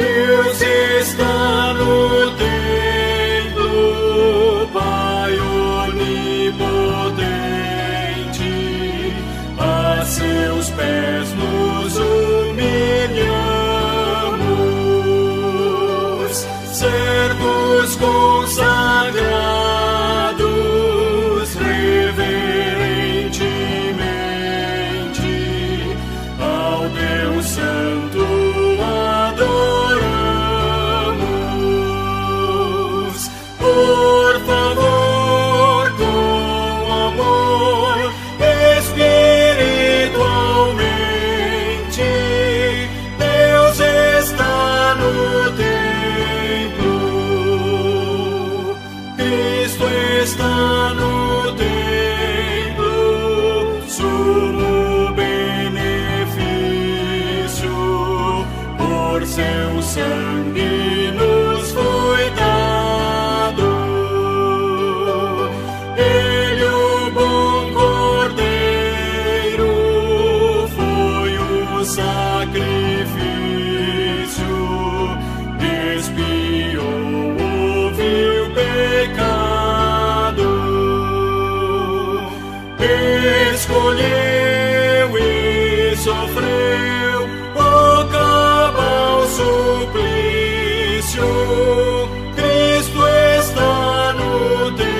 Deus está no templo, Pai onipotente, a seus pés nos humilhamos, servos consagrados, reverentemente ao Deus Santo adoramos. Por favor, com amor, espiritualmente, Deus está no templo, Cristo está no templo, sumo benefício, por seu sangue nos foi dado. Ele, o bom Cordeiro, foi o sacrifício, expiou o vil pecado, escolheu e sofreu o cabal suplício. Cristo está no templo.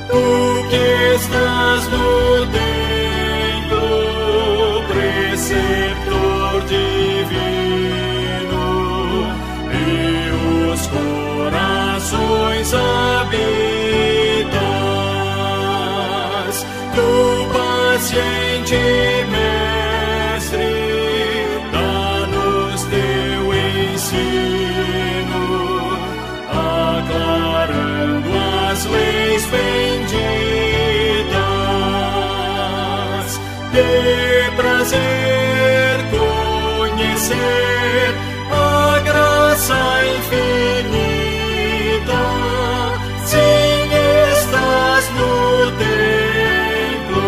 Tu que estás no templo, preceptor divino, e os corações habitas, tu paciente mestre, dá-nos teu ensino, aclarando as leis benditas. Dê prazer conhecer a graça infinita. Sim, estás no templo.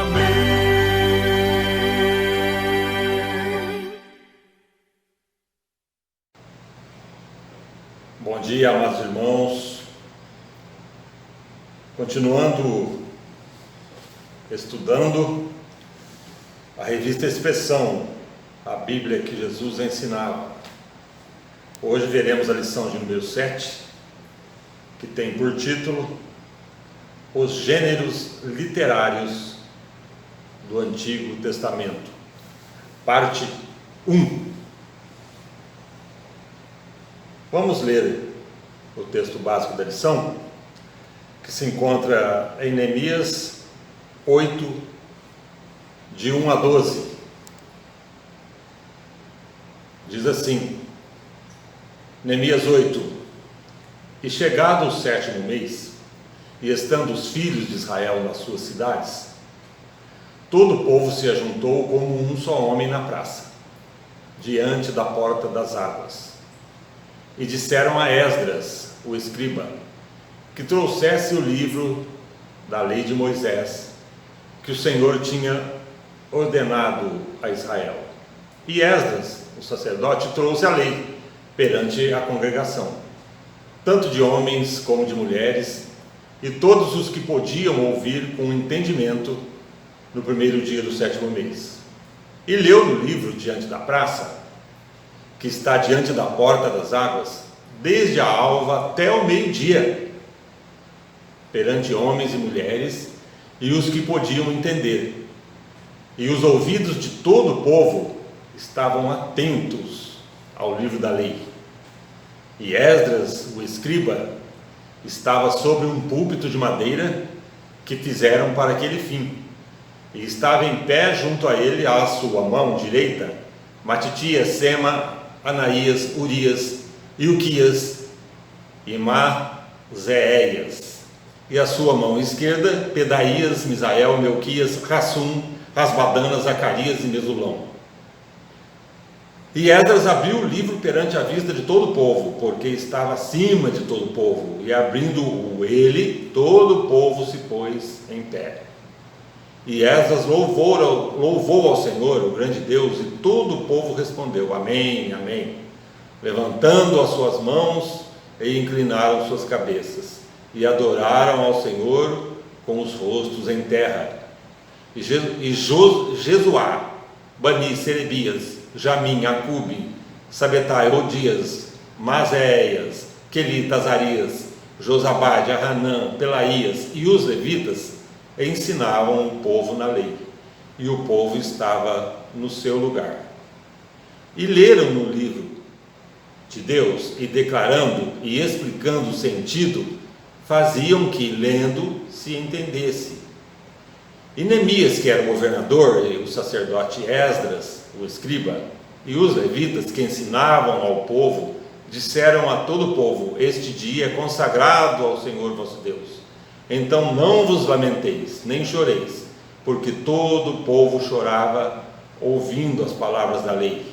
Amém. Bom dia, amados irmãos. Continuando estudando a revista Expressão, a Bíblia que Jesus ensinava. Hoje veremos a lição de número 7, que tem por título Os Gêneros Literários do Antigo Testamento, parte 1. Vamos ler o texto básico da lição, que se encontra em Neemias 8, de 1 a 12. Diz assim: Neemias 8: E chegado o 7º mês, e estando os filhos de Israel nas suas cidades, todo o povo se ajuntou como um só homem na praça, diante da porta das águas. E disseram a Esdras, o escriba, que trouxesse o livro da lei de Moisés, que o Senhor tinha ordenado a Israel. E Esdras, o sacerdote, trouxe a lei perante a congregação, tanto de homens como de mulheres, e todos os que podiam ouvir com entendimento, no primeiro dia do 7º mês. E leu no livro diante da praça, que está diante da porta das águas, desde a alva até o meio-dia, perante homens e mulheres, e os que podiam entender. E os ouvidos de todo o povo estavam atentos ao livro da lei. E Esdras, o escriba, estava sobre um púlpito de madeira que fizeram para aquele fim, e estava em pé junto a ele, à sua mão direita, Matitias, Sema, Anaías, Urias, Ilquias e Maséias, e a sua mão esquerda, Pedaías, Misael, Melquias, Rassum, Rasbadana, Zacarias e Mesulão. E Esdras abriu o livro perante a vista de todo o povo, porque estava acima de todo o povo, e abrindo-o ele, todo o povo se pôs em pé. E Esdras louvou ao Senhor, o grande Deus, e todo o povo respondeu, amém, amém, levantando as suas mãos e inclinaram suas cabeças, e adoraram ao Senhor com os rostos em terra. E Jesuá, Bani, Serebias, Jamim, Acube, Sabetai, Odias, Maséias, Quelita, Azarias, Josabade, Hanã, Pelaías e os levitas ensinavam o povo na lei, e o povo estava no seu lugar. E leram no livro de Deus, e declarando e explicando o sentido, faziam que, lendo, se entendesse. E Neemias, que era o governador, e o sacerdote Esdras, o escriba, e os levitas que ensinavam ao povo, disseram a todo o povo, este dia é consagrado ao Senhor vosso Deus. Então não vos lamenteis, nem choreis, porque todo o povo chorava, ouvindo as palavras da lei.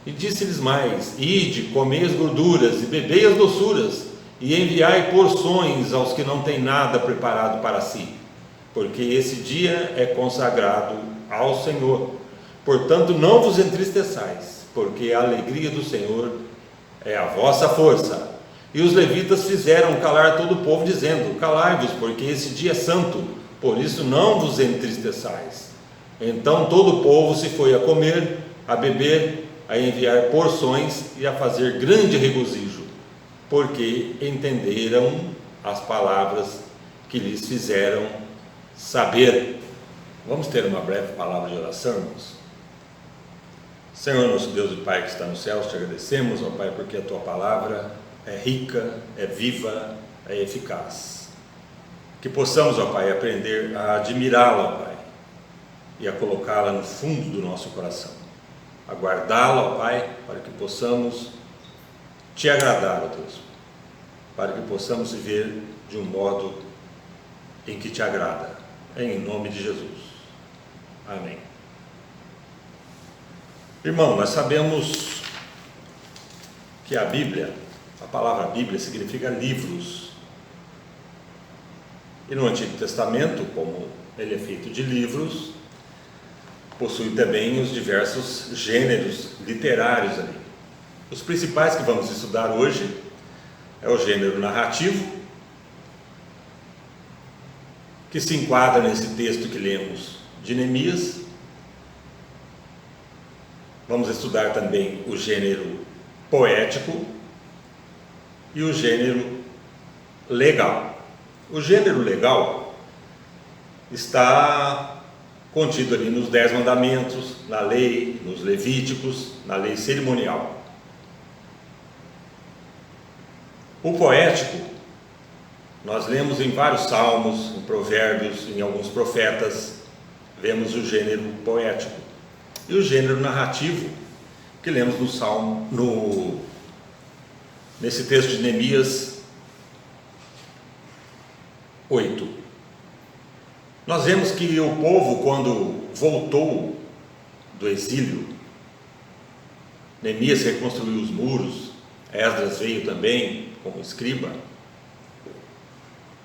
E disse-lhes mais, ide, comei as gorduras, e bebei as doçuras, e enviai porções aos que não têm nada preparado para si, porque esse dia é consagrado ao Senhor. Portanto, não vos entristeçais, porque a alegria do Senhor é a vossa força. E os levitas fizeram calar todo o povo, dizendo, calai-vos, porque esse dia é santo, por isso não vos entristeçais. Então todo o povo se foi a comer, a beber, a enviar porções e a fazer grande regozijo, porque entenderam as palavras que lhes fizeram saber. Vamos ter uma breve palavra de oração, irmãos? Senhor, nosso Deus e Pai que está no céu, te agradecemos, ó Pai, porque a Tua palavra é rica, é viva, é eficaz. Que possamos, ó Pai, aprender a admirá-la, ó Pai, e a colocá-la no fundo do nosso coração. A guardá-la, ó Pai, para que possamos Te agradar, ó Deus, para que possamos viver de um modo em que Te agrada. Em nome de Jesus. Amém. Irmão, nós sabemos que a Bíblia, a palavra Bíblia significa livros. E no Antigo Testamento, como ele é feito de livros, possui também os diversos gêneros literários ali. Os principais que vamos estudar hoje é o gênero narrativo, que se enquadra nesse texto que lemos de Neemias. Vamos estudar também o gênero poético e o gênero legal. O gênero legal está contido ali nos 10 mandamentos, na lei, nos Levíticos, na lei cerimonial. O poético, nós lemos em vários salmos, em provérbios, em alguns profetas, vemos o gênero poético. E o gênero narrativo, que lemos no salmo, nesse texto de Neemias 8. Nós vemos que o povo, quando voltou do exílio, Neemias reconstruiu os muros, Esdras veio também como escriba,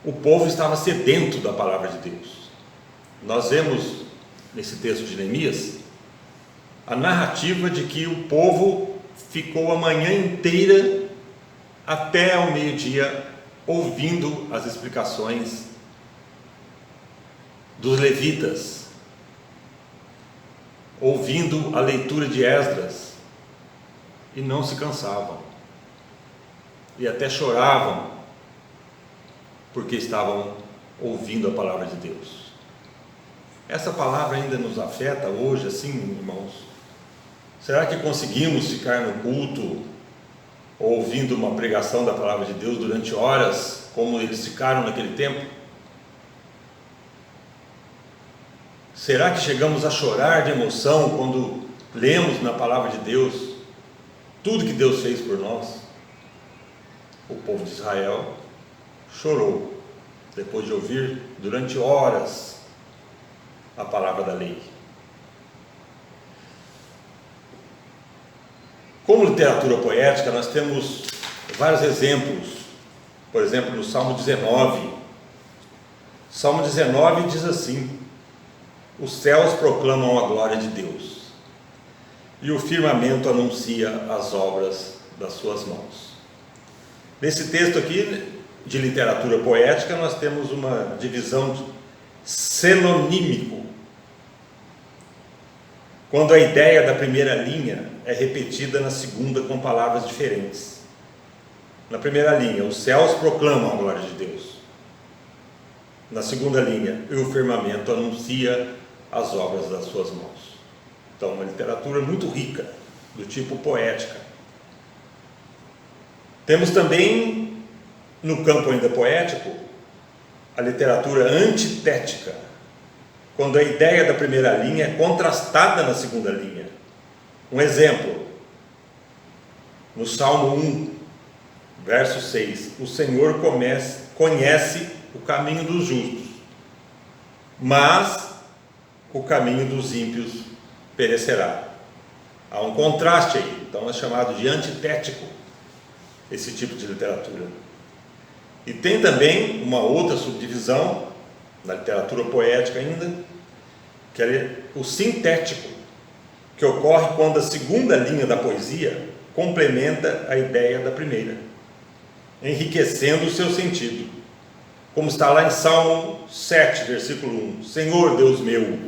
o povo estava sedento da palavra de Deus. Nós vemos nesse texto de Neemias a narrativa de que o povo ficou a manhã inteira até ao meio-dia ouvindo as explicações dos levitas, ouvindo a leitura de Esdras, e não se cansavam, e até choravam, porque estavam ouvindo a palavra de Deus. Essa palavra ainda nos afeta hoje, assim, irmãos? Será que conseguimos ficar no culto, ouvindo uma pregação da palavra de Deus durante horas, como eles ficaram naquele tempo? Será que chegamos a chorar de emoção quando lemos na palavra de Deus tudo que Deus fez por nós? O povo de Israel chorou depois de ouvir durante horas a palavra da lei. Como literatura poética, nós temos vários exemplos. Por exemplo, no Salmo 19. Salmo 19 diz assim: os céus proclamam a glória de Deus, e o firmamento anuncia as obras das suas mãos. Nesse texto aqui, de literatura poética, nós temos uma divisão sinonímico, quando a ideia da primeira linha é repetida na segunda com palavras diferentes. Na primeira linha, os céus proclamam a glória de Deus. Na segunda linha, e o firmamento anuncia as obras das suas mãos. Então, uma literatura muito rica, do tipo poética. Temos também, no campo ainda poético, a literatura antitética, quando a ideia da primeira linha é contrastada na segunda linha. Um exemplo, no Salmo 1, verso 6, o Senhor conhece o caminho dos justos, mas o caminho dos ímpios perecerá. Há um contraste aí, então é chamado de antitético esse tipo de literatura. E tem também uma outra subdivisão na literatura poética ainda, que é o sintético, que ocorre quando a segunda linha da poesia complementa a ideia da primeira, enriquecendo o seu sentido, como está lá em Salmo 7, versículo 1: Senhor Deus meu,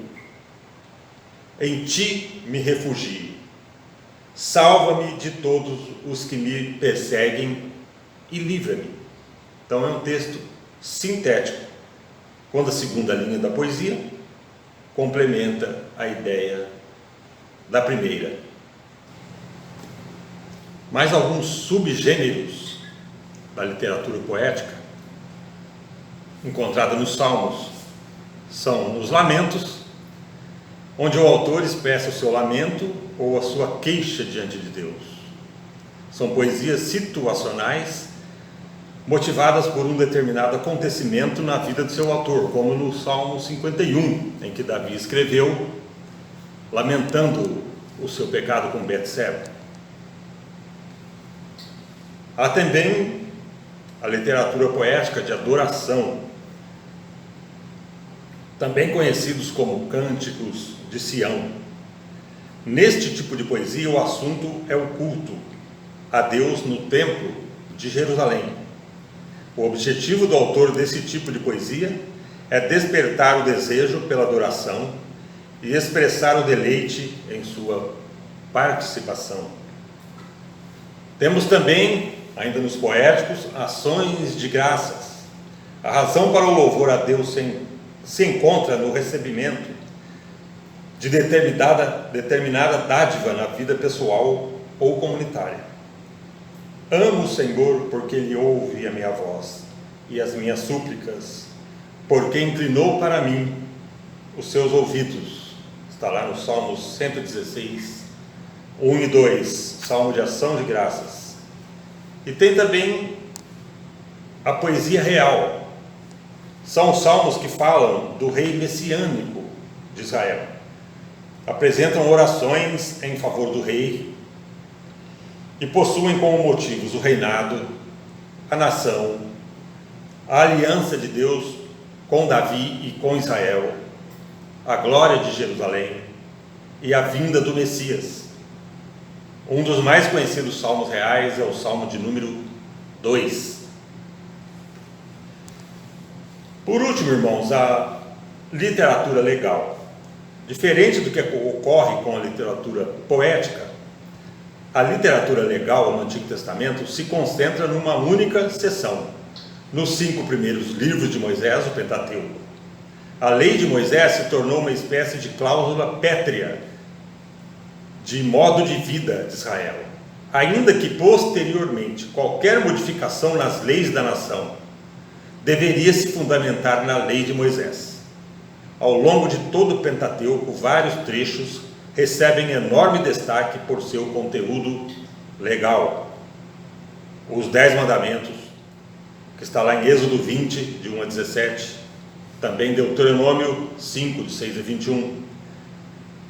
em ti me refugio, salva-me de todos os que me perseguem e livra-me. Então é um texto sintético, quando a segunda linha da poesia complementa a ideia da primeira. Mais alguns subgêneros da literatura poética encontrada nos Salmos são os lamentos, onde o autor expressa o seu lamento ou a sua queixa diante de Deus. São poesias situacionais, motivadas por um determinado acontecimento na vida do seu autor, como no Salmo 51, em que Davi escreveu, lamentando o seu pecado com Betseba. Há também a literatura poética de adoração, também conhecidos como cânticos de Sião. Neste tipo de poesia, o assunto é o culto a Deus no templo de Jerusalém. O objetivo do autor desse tipo de poesia é despertar o desejo pela adoração e expressar o deleite em sua participação. Temos também, ainda nos poéticos, ações de graças. A razão para o louvor a Deus se encontra no recebimento de determinada dádiva na vida pessoal ou comunitária. Amo o Senhor porque Ele ouve a minha voz e as minhas súplicas, porque inclinou para mim os seus ouvidos. Está lá no Salmos 116, 1 e 2, Salmo de ação de graças. E tem também a poesia real. São os salmos que falam do rei messiânico de Israel. Apresentam orações em favor do rei e possuem como motivos o reinado, a nação, a aliança de Deus com Davi e com Israel, a glória de Jerusalém e a vinda do Messias. Um dos mais conhecidos salmos reais é o Salmo de número 2. Por último, irmãos, a literatura legal. Diferente do que ocorre com a literatura poética, a literatura legal no Antigo Testamento se concentra numa única seção, nos 5 primeiros livros de Moisés, o Pentateuco. A lei de Moisés se tornou uma espécie de cláusula pétrea de modo de vida de Israel, ainda que posteriormente qualquer modificação nas leis da nação deveria se fundamentar na lei de Moisés. Ao longo de todo o Pentateuco, vários trechos recebem enorme destaque por seu conteúdo legal. Os 10 mandamentos, que está lá em Êxodo 20, de 1 a 17, também Deuteronômio 5, de 6 a 21.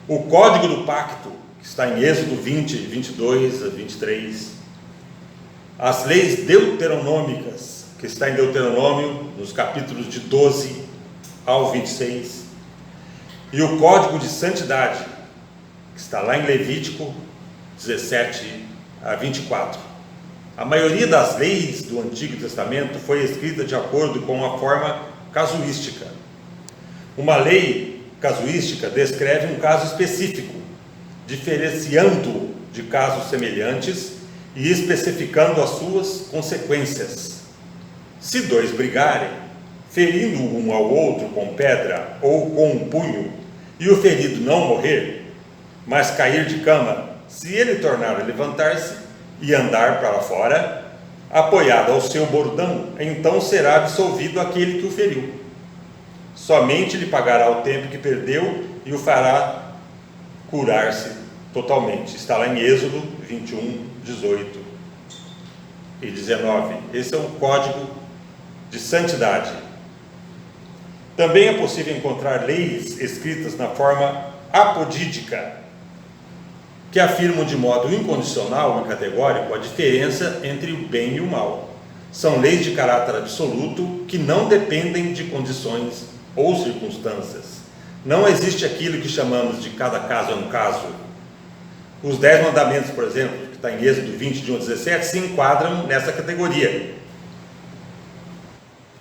O Código do Pacto, que está em Êxodo 20, 22 a 23. As leis deuteronômicas, que está em Deuteronômio, nos capítulos de 12 ao 26. E o código de santidade, que está lá em Levítico 17 a 24. A maioria das leis do Antigo Testamento foi escrita de acordo com a forma casuística. Uma lei casuística descreve um caso específico, diferenciando de casos semelhantes e especificando as suas consequências. Se dois brigarem, ferindo um ao outro com pedra ou com um punho, e o ferido não morrer, mas cair de cama, se ele tornar a levantar-se e andar para fora, apoiado ao seu bordão, então será absolvido aquele que o feriu. Somente lhe pagará o tempo que perdeu e o fará curar-se totalmente. Está lá em Êxodo 21, 18 e 19. Esse é um código de santidade. Também é possível encontrar leis escritas na forma apodídica, que afirmam de modo incondicional e categórico a diferença entre o bem e o mal. São leis de caráter absoluto que não dependem de condições ou circunstâncias. Não existe aquilo que chamamos de cada caso é um caso. Os 10 mandamentos, por exemplo, que está em Êxodo 20, de 1 a 17, se enquadram nessa categoria.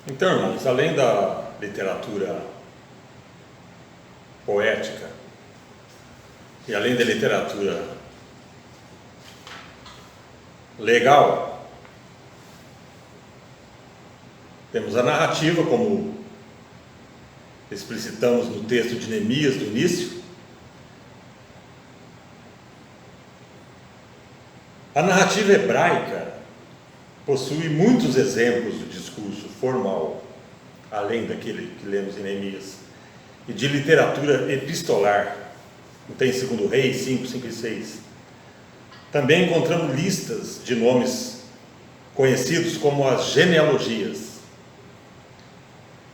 Então, irmãos, além da literatura poética e além da literatura legal, temos a narrativa, como explicitamos no texto de Neemias do início. A narrativa hebraica possui muitos exemplos do discurso formal, além daquele que lemos em Neemias, e de literatura epistolar. Tem 2 Reis 5, 5 e 6. Também encontramos listas de nomes conhecidos como as genealogias,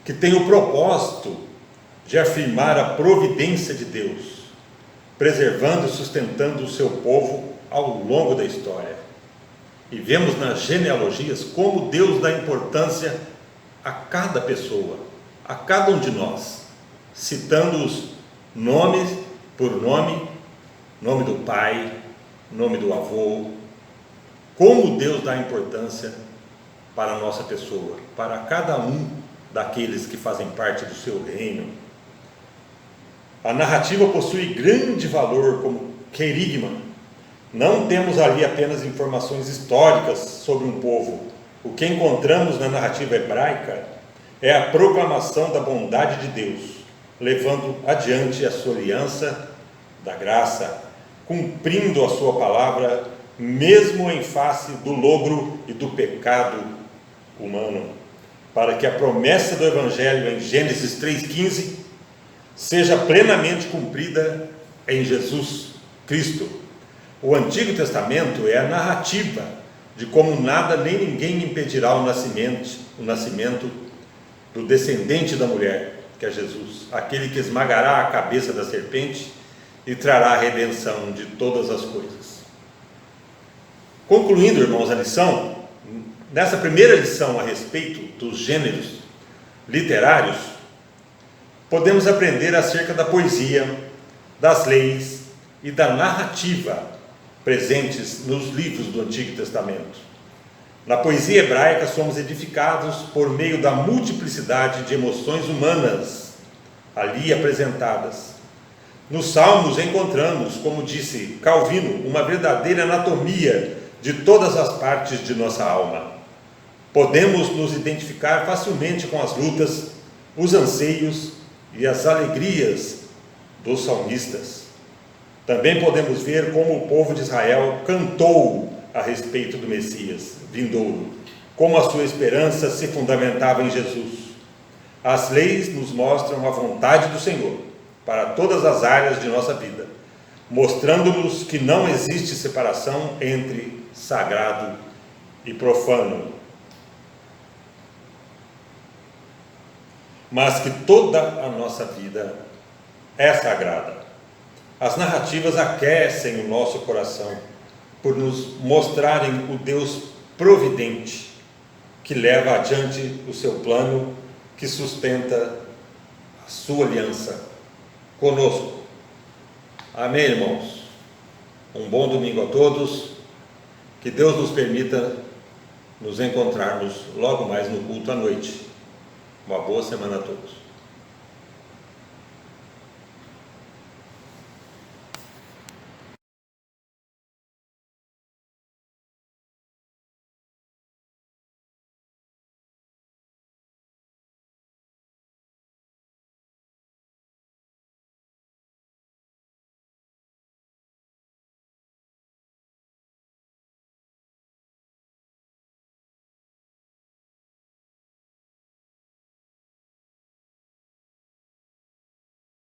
que têm o propósito de afirmar a providência de Deus, preservando e sustentando o seu povo ao longo da história. E vemos nas genealogias como Deus dá importância a cada pessoa, a cada um de nós, citando os nomes por nome, nome do pai, nome do avô, como Deus dá importância para a nossa pessoa, para cada um daqueles que fazem parte do seu reino. A narrativa possui grande valor como querigma. Não temos ali apenas informações históricas sobre um povo. O que encontramos na narrativa hebraica é a proclamação da bondade de Deus, levando adiante a sua aliança da graça, cumprindo a sua palavra, mesmo em face do logro e do pecado humano, para que a promessa do Evangelho em Gênesis 3,15 seja plenamente cumprida em Jesus Cristo. O Antigo Testamento é a narrativa de como nada nem ninguém impedirá o nascimento do descendente da mulher, que é Jesus, aquele que esmagará a cabeça da serpente e trará a redenção de todas as coisas. Concluindo, irmãos, a lição, nessa primeira lição a respeito dos gêneros literários, podemos aprender acerca da poesia, das leis e da narrativa presentes nos livros do Antigo Testamento. Na poesia hebraica somos edificados por meio da multiplicidade de emoções humanas ali apresentadas. Nos Salmos encontramos, como disse Calvino, uma verdadeira anatomia de todas as partes de nossa alma. Podemos nos identificar facilmente com as lutas, os anseios e as alegrias dos salmistas. Também podemos ver como o povo de Israel cantou a respeito do Messias vindouro, como a sua esperança se fundamentava em Jesus. As leis nos mostram a vontade do Senhor para todas as áreas de nossa vida, mostrando-nos que não existe separação entre sagrado e profano, mas que toda a nossa vida é sagrada. As narrativas aquecem o nosso coração por nos mostrarem o Deus providente que leva adiante o seu plano, que sustenta a sua aliança conosco. Amém, irmãos? Um bom domingo a todos. Que Deus nos permita nos encontrarmos logo mais no culto à noite. Uma boa semana a todos.